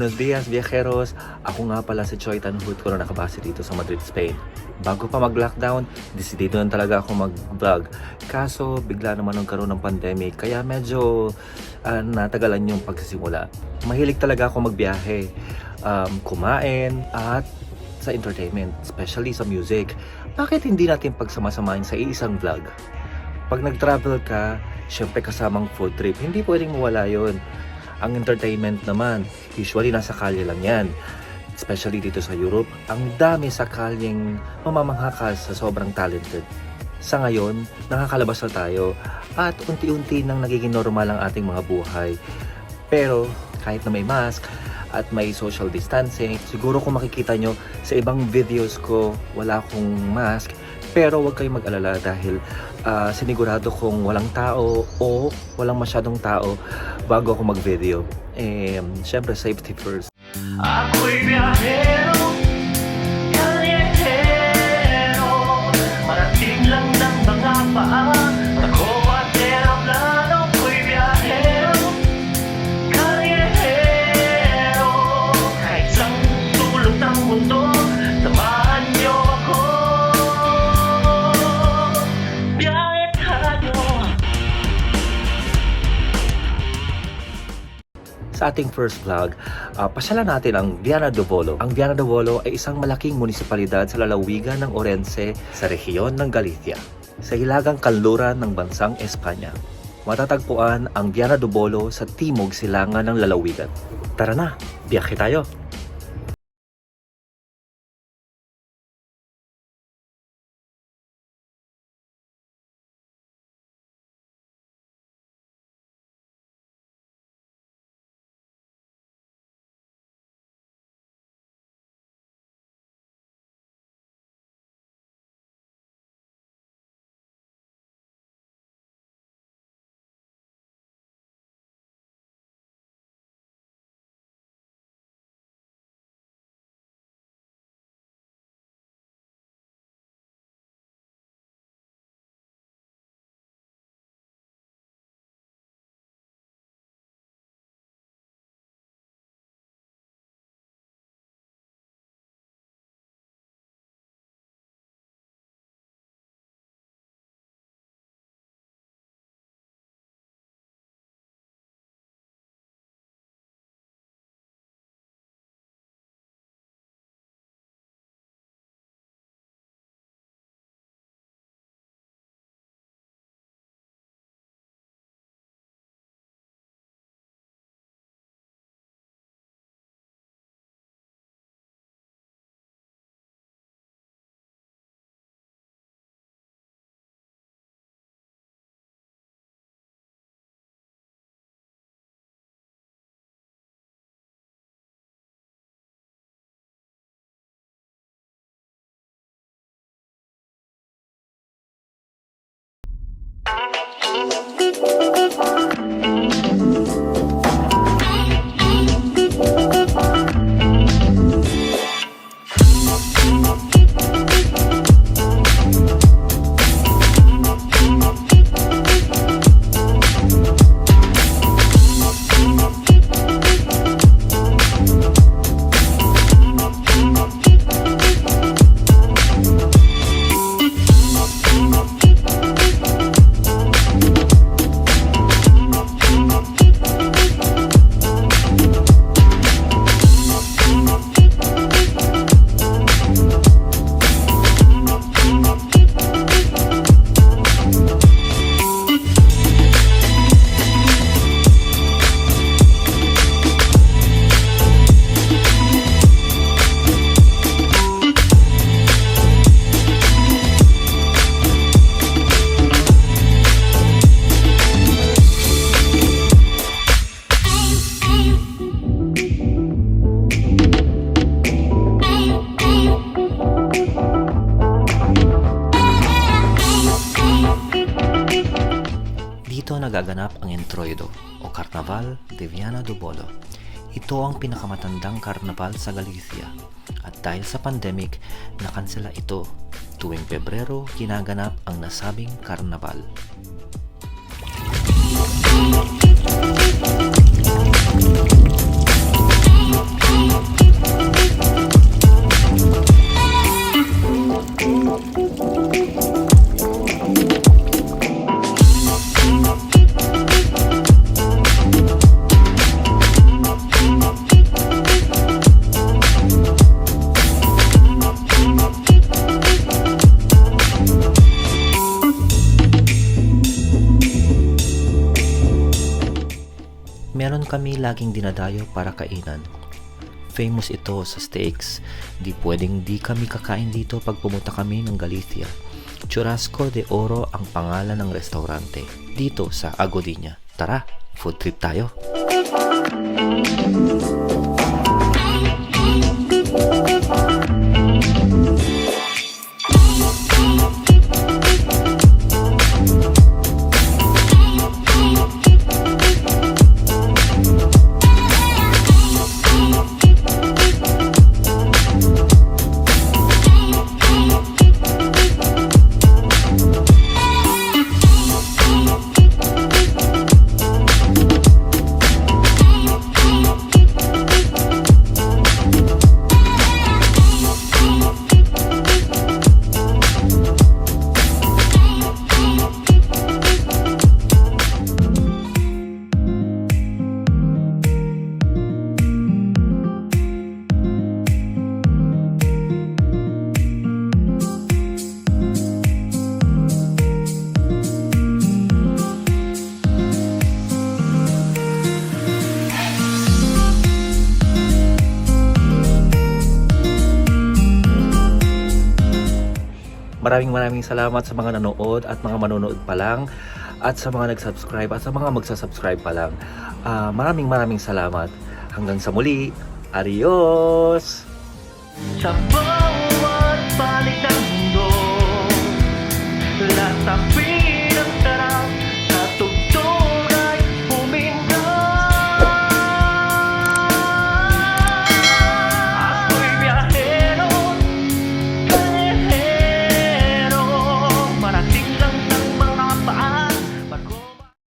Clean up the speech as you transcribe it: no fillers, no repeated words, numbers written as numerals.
Buenos dias, viajeros! Ako nga pala si Choi Tanhut ko na nakabase dito sa Madrid, Spain. Bago pa mag-lockdown, desidido na talaga ako mag-vlog. Kaso, bigla naman nagkaroon ng pandemic, kaya medyo natagalan yung pagsisimula. Mahilig talaga ako magbiyahe, kumain, at sa entertainment, especially sa music. Bakit hindi natin pagsamasamahin sa iisang vlog? Pag nag-travel ka, syempre kasamang food trip, hindi pwedeng mawala yun. Ang entertainment naman, usually nasa kalye lang yan. Especially dito sa Europe, ang dami sa kalyeng mamamanghakas sa sobrang talented. Sa ngayon, nakakalabas na tayo at unti-unti nang nagiging normal ang ating mga buhay. Pero kahit na may mask at may social distancing, siguro kung makikita nyo sa ibang videos ko, wala akong mask. Pero huwag kayong mag-alala dahil sinigurado kong walang tao o walang masyadong tao bago ako mag-video. Syempre, safety first. Ako'y biyahero, kalyetero, marating lang ng mga paa. Ako at eroplano, ako'y biyahero, kalyetero. Kahit sang sulok ng mundo, samahan niyo ako. Biyahe tayo. Sa ating first vlog, pasyalan natin ang Viana do Bolo. Ang Viana do Bolo ay isang malaking munisipalidad sa lalawigan ng Orense sa rehiyon ng Galicia, sa hilagang kanluran ng bansang Espanya. Matatagpuan ang Viana do Bolo sa timog silangan ng lalawigan. Tara na, biyahe tayo! Dito nagaganap ang Introido o Carnaval de Viana do Bolo. Ito ang pinakamatandang karnaval sa Galicia at dahil sa pandemic, nakansela ito. Tuwing Pebrero, ginaganap ang nasabing karnaval. Meron kami laging dinadayo para kainan. Famous ito sa steaks. Di pwedeng di kami kakain dito pag pumunta kami ng Galicia. Churrasco de Oro ang pangalan ng restaurante dito sa Agodiña. Tara, food trip tayo. Maraming salamat sa mga nanood at mga manonood pa lang at sa mga nag-subscribe at sa mga magsasubscribe pa lang. Maraming salamat. Hanggang sa muli. Adios! Sa bawat panig ng mundo, latapin